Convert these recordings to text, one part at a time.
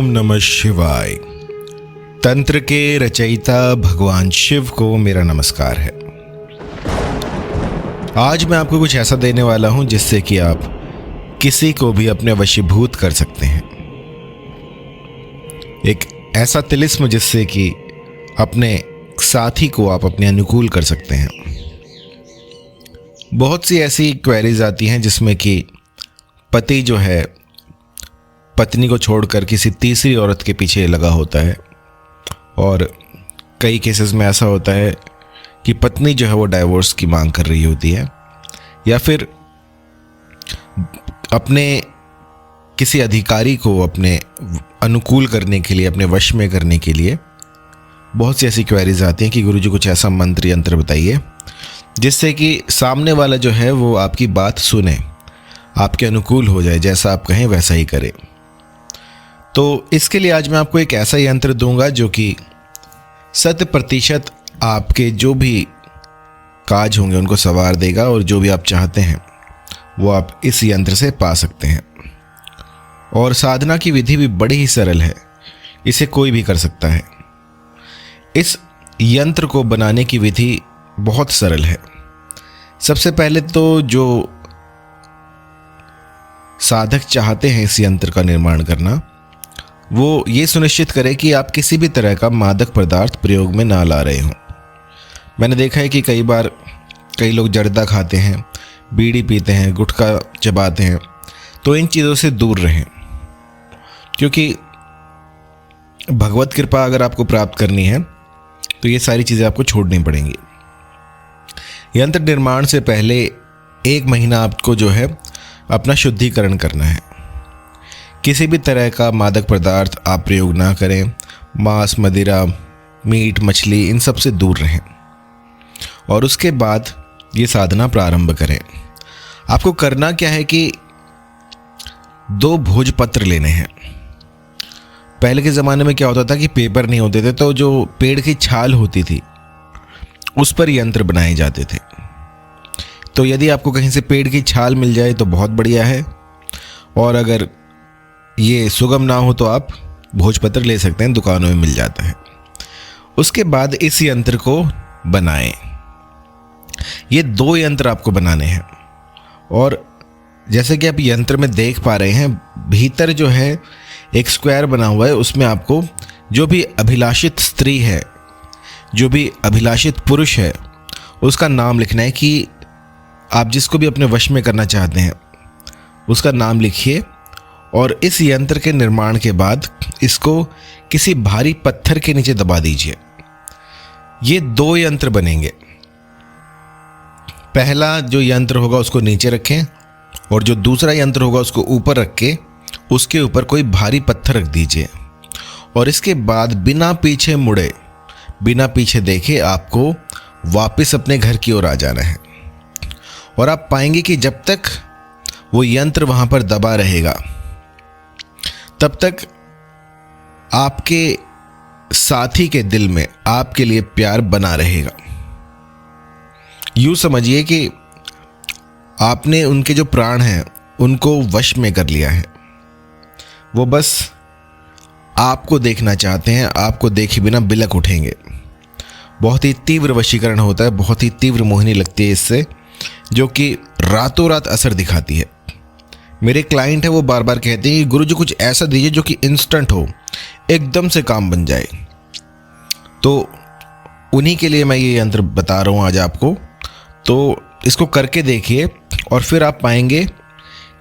ओम नमः शिवाय। तंत्र के रचयिता भगवान शिव को मेरा नमस्कार है। आज मैं आपको कुछ ऐसा देने वाला हूं जिससे कि आप किसी को भी अपने वशीभूत कर सकते हैं। एक ऐसा तिलिस्म जिससे कि अपने साथी को आप अपने अनुकूल कर सकते हैं। बहुत सी ऐसी क्वेरीज आती हैं जिसमें कि पति जो है पत्नी को छोड़कर किसी तीसरी औरत के पीछे लगा होता है, और कई केसेस में ऐसा होता है कि पत्नी जो है वो डाइवोर्स की मांग कर रही होती है, या फिर अपने किसी अधिकारी को अपने अनुकूल करने के लिए, अपने वश में करने के लिए बहुत सी ऐसी क्वेरीज आती हैं कि गुरुजी कुछ ऐसा मंत्र यंत्र बताइए जिससे कि सामने वाला जो है वो आपकी बात सुने, आपके अनुकूल हो जाए, जैसा आप कहें वैसा ही करे। तो इसके लिए आज मैं आपको एक ऐसा यंत्र दूंगा जो कि 100% आपके जो भी काज होंगे उनको संवार देगा, और जो भी आप चाहते हैं वो आप इस यंत्र से पा सकते हैं। और साधना की विधि भी बड़ी ही सरल है, इसे कोई भी कर सकता है। इस यंत्र को बनाने की विधि बहुत सरल है। सबसे पहले तो जो साधक चाहते हैं इस यंत्र का निर्माण करना, वो ये सुनिश्चित करें कि आप किसी भी तरह का मादक पदार्थ प्रयोग में ना ला रहे हों। मैंने देखा है कि कई बार कई लोग जर्दा खाते हैं, बीड़ी पीते हैं, गुटखा चबाते हैं, तो इन चीज़ों से दूर रहें, क्योंकि भगवत कृपा अगर आपको प्राप्त करनी है तो ये सारी चीज़ें आपको छोड़नी पड़ेंगी। यंत्र निर्माण से पहले 1 महीना आपको जो है अपना शुद्धिकरण करना है। किसी भी तरह का मादक पदार्थ आप प्रयोग ना करें। मांस, मदिरा, मीट, मछली, इन सब से दूर रहें, और उसके बाद ये साधना प्रारंभ करें। आपको करना क्या है कि 2 भोजपत्र लेने हैं। पहले के ज़माने में क्या होता था कि पेपर नहीं होते थे, तो जो पेड़ की छाल होती थी उस पर यंत्र बनाए जाते थे। तो यदि आपको कहीं से पेड़ की छाल मिल जाए तो बहुत बढ़िया है, और अगर ये सुगम ना हो तो आप भोजपत्र ले सकते हैं, दुकानों में मिल जाता है। उसके बाद इस यंत्र को बनाएं। ये 2 यंत्र आपको बनाने हैं, और जैसे कि आप यंत्र में देख पा रहे हैं, भीतर जो है एक स्क्वायर बना हुआ है। उसमें आपको जो भी अभिलाषित स्त्री है, जो भी अभिलाषित पुरुष है, उसका नाम लिखना है कि आप जिसको भी अपने वश में करना चाहते हैं उसका नाम लिखिए। और इस यंत्र के निर्माण के बाद इसको किसी भारी पत्थर के नीचे दबा दीजिए। ये 2 यंत्र बनेंगे। पहला जो यंत्र होगा उसको नीचे रखें, और जो दूसरा यंत्र होगा उसको ऊपर रख के उसके ऊपर कोई भारी पत्थर रख दीजिए। और इसके बाद बिना पीछे मुड़े, बिना पीछे देखे आपको वापस अपने घर की ओर आ जाना है। और आप पाएंगे कि जब तक वो यंत्र वहां पर दबा रहेगा तब तक आपके साथी के दिल में आपके लिए प्यार बना रहेगा। यूं समझिए कि आपने उनके जो प्राण हैं उनको वश में कर लिया है। वो बस आपको देखना चाहते हैं, आपको देखे बिना बिलक उठेंगे। बहुत ही तीव्र वशीकरण होता है, बहुत ही तीव्र मोहिनी लगती है इससे, जो कि रातों रात असर दिखाती है। मेरे क्लाइंट है, वो बार बार कहते हैं कि गुरुजी कुछ ऐसा दीजिए जो कि इंस्टेंट हो, एकदम से काम बन जाए। तो उन्हीं के लिए मैं ये यंत्र बता रहा हूँ आज आपको। तो इसको करके देखिए, और फिर आप पाएंगे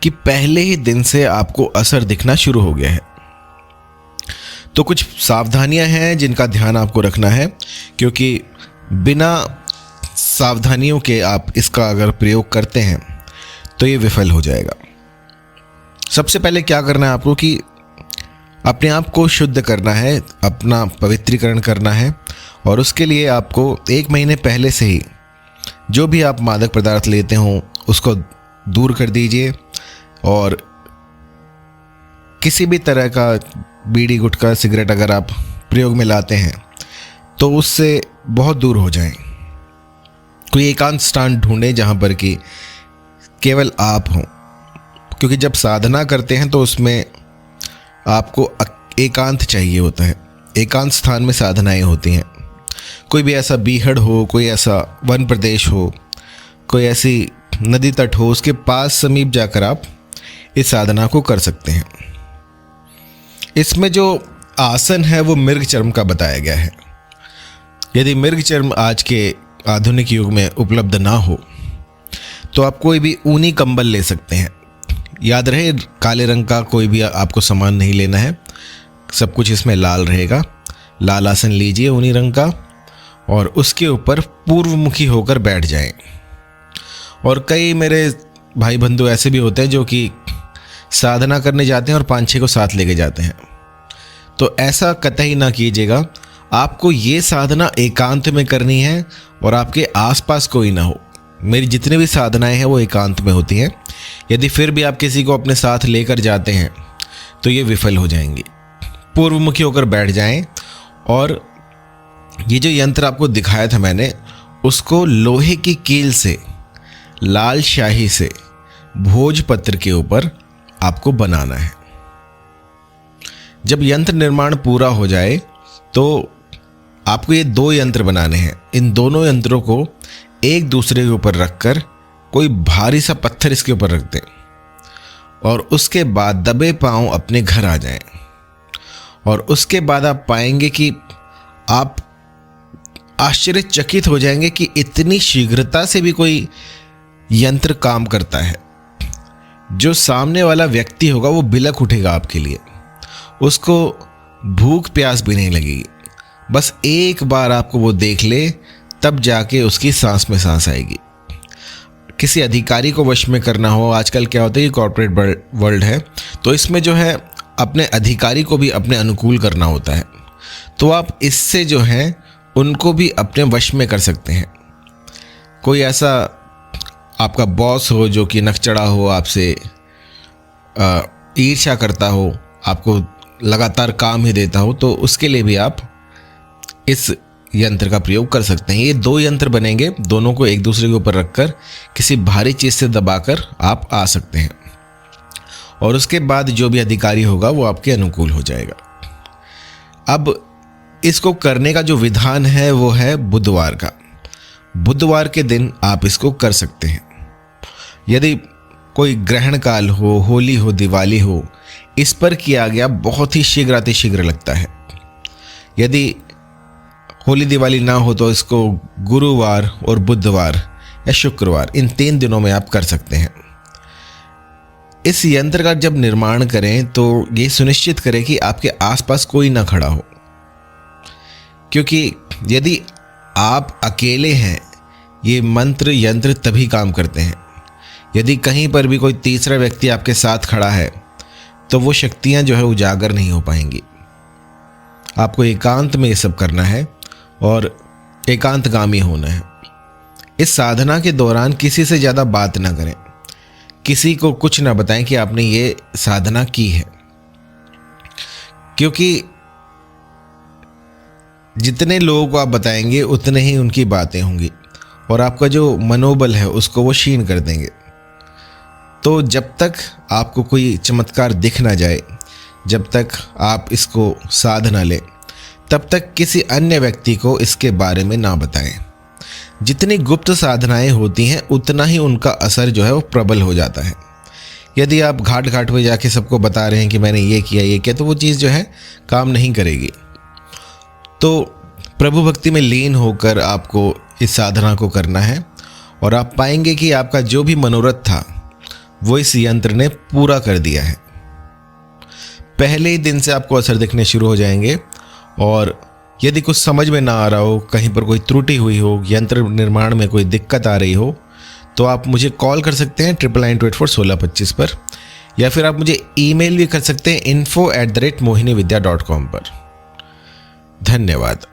कि पहले ही दिन से आपको असर दिखना शुरू हो गया है। तो कुछ सावधानियां हैं जिनका ध्यान आपको रखना है, क्योंकि बिना सावधानियों के आप इसका अगर प्रयोग करते हैं तो ये विफल हो जाएगा। सबसे पहले क्या करना है आपको कि अपने आप को शुद्ध करना है, अपना पवित्रीकरण करना है। और उसके लिए आपको 1 महीने पहले से ही जो भी आप मादक पदार्थ लेते हो उसको दूर कर दीजिए, और किसी भी तरह का बीड़ी, गुटखा, सिगरेट अगर आप प्रयोग में लाते हैं तो उससे बहुत दूर हो जाएं। कोई एकांत स्थान ढूंढें जहाँ पर कि केवल आप हों, क्योंकि जब साधना करते हैं तो उसमें आपको एकांत चाहिए होता है। एकांत स्थान में साधनाएं होती हैं। कोई भी ऐसा बीहड़ हो, कोई ऐसा वन प्रदेश हो, कोई ऐसी नदी तट हो, उसके पास समीप जाकर आप इस साधना को कर सकते हैं। इसमें जो आसन है वो मृग चर्म का बताया गया है। यदि मृग चर्म आज के आधुनिक युग में उपलब्ध ना हो तो आप कोई भी ऊनी कंबल ले सकते हैं। याद रहे, काले रंग का कोई भी आपको सामान नहीं लेना है, सब कुछ इसमें लाल रहेगा। लाल आसन लीजिए ऊनी रंग का और उसके ऊपर पूर्वमुखी होकर बैठ जाएं। और कई मेरे भाई बंधु ऐसे भी होते हैं जो कि साधना करने जाते हैं और 5-6 को साथ लेके जाते हैं। तो ऐसा कतई ना कीजिएगा। आपको ये साधना एकांत में करनी है और आपके आसपास कोई ना हो। मेरी जितनी भी साधनाएं हैं वो एकांत में होती हैं। यदि फिर भी आप किसी को अपने साथ लेकर जाते हैं तो ये विफल हो जाएंगी। पूर्वमुखी होकर बैठ जाएं और ये जो यंत्र आपको दिखाया था मैंने, उसको लोहे की कील से, लाल शाही से भोजपत्र के ऊपर आपको बनाना है। जब यंत्र निर्माण पूरा हो जाए तो आपको ये 2 यंत्र बनाने हैं। इन दोनों यंत्रों को एक दूसरे के ऊपर रखकर कोई भारी सा पत्थर इसके ऊपर रख दें और उसके बाद दबे पांव अपने घर आ जाएं। और उसके बाद आप पाएंगे कि आप आश्चर्यचकित हो जाएंगे कि इतनी शीघ्रता से भी कोई यंत्र काम करता है। जो सामने वाला व्यक्ति होगा वो बिलख उठेगा आपके लिए, उसको भूख प्यास भी नहीं लगेगी। बस एक बार आपको वो देख ले तब जाके उसकी सांस में सांस आएगी। किसी अधिकारी को वश में करना हो, आजकल क्या होता है कि कॉर्पोरेट वर्ल्ड है, तो इसमें जो है अपने अधिकारी को भी अपने अनुकूल करना होता है। तो आप इससे जो है उनको भी अपने वश में कर सकते हैं। कोई ऐसा आपका बॉस हो जो कि नकचड़ा हो, आपसे ईर्ष्या करता हो, आपको लगातार काम ही देता हो, तो उसके लिए भी आप इस यंत्र का प्रयोग कर सकते हैं। ये 2 यंत्र बनेंगे, दोनों को एक दूसरे के ऊपर रखकर किसी भारी चीज़ से दबाकर आप आ सकते हैं और उसके बाद जो भी अधिकारी होगा वो आपके अनुकूल हो जाएगा। अब इसको करने का जो विधान है वो है बुधवार का। बुधवार के दिन आप इसको कर सकते हैं। यदि कोई ग्रहण काल हो, होली हो, दिवाली हो, इस पर किया गया बहुत ही शीघ्र अतिशीघ्र लगता है। यदि होली दिवाली ना हो तो इसको गुरुवार और बुधवार या शुक्रवार, इन 3 दिनों में आप कर सकते हैं। इस यंत्र का जब निर्माण करें तो ये सुनिश्चित करें कि आपके आसपास कोई ना खड़ा हो, क्योंकि यदि आप अकेले हैं, ये मंत्र यंत्र तभी काम करते हैं। यदि कहीं पर भी कोई तीसरा व्यक्ति आपके साथ खड़ा है तो वो शक्तियां जो है उजागर नहीं हो पाएंगी। आपको एकांत में ये सब करना है और एकांतगामी होना है। इस साधना के दौरान किसी से ज़्यादा बात ना करें, किसी को कुछ ना बताएं कि आपने ये साधना की है, क्योंकि जितने लोगों को आप बताएंगे उतने ही उनकी बातें होंगी और आपका जो मनोबल है उसको वो क्षीण कर देंगे। तो जब तक आपको कोई चमत्कार दिख ना जाए, जब तक आप इसको साध ना लें, तब तक किसी अन्य व्यक्ति को इसके बारे में ना बताएं। जितनी गुप्त साधनाएं होती हैं उतना ही उनका असर जो है वो प्रबल हो जाता है। यदि आप घाट घाट में जाके सबको बता रहे हैं कि मैंने ये किया, तो वो चीज़ जो है काम नहीं करेगी। तो प्रभु भक्ति में लीन होकर आपको इस साधना को करना है और आप पाएंगे कि आपका जो भी मनोरथ था वो इस यंत्र ने पूरा कर दिया है। पहले ही दिन से आपको असर दिखने शुरू हो जाएंगे। और यदि कुछ समझ में ना आ रहा हो, कहीं पर कोई त्रुटि हुई हो, यंत्र निर्माण में कोई दिक्कत आ रही हो, तो आप मुझे कॉल कर सकते हैं 9992841625 पर, या फिर आप मुझे ईमेल भी कर सकते हैं info@mohinividya.com पर। धन्यवाद।